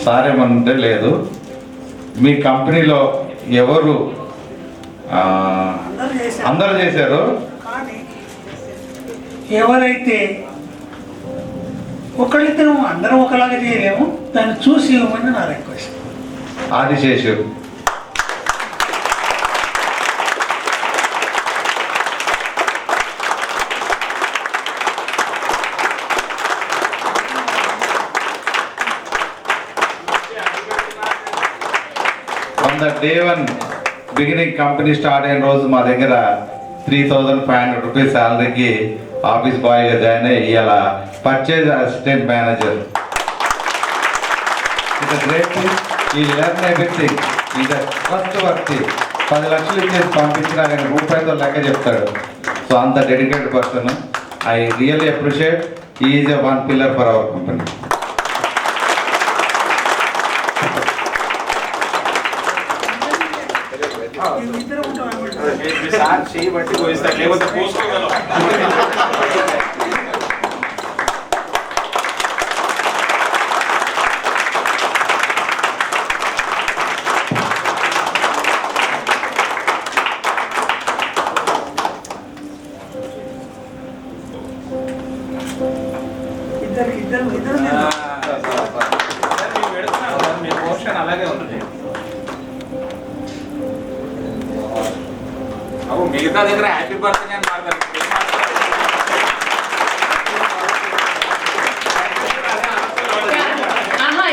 Sir ఏమంటే లేదు, మీ కంపెనీలో ఎవరు అందరు చేశారు, కానీ ఎవరైతే ఒకళ్ళిద్దరు అందరం ఒకలాగా చేయలేము, దాన్ని చూసి ఇవ్వమని నా request. Adiseshu. From the day one beginning company start అయిన రోజు మా దగ్గర 3,500 రూపీస్ శాలరీకి ఆఫీస్ బాయ్గా జాయిన్ అయ్యి ఇవాళ purchase assistant manager. It great ఈ లెర్న్ ఎవ్రీథింగ్. ఇది ఫస్ట్ వర్క్ 10 లక్షలు ఇచ్చేసి పంపించినా కానీ రూపాయలతో లెక్క చెప్తాడు. సో అంత dedicated person. I really appreciate. Is a one pillar for our company. అలాగే ఉంది. మిగతా దగ్గర హ్యాపీ బర్త్డే అని మాట్లాడారు.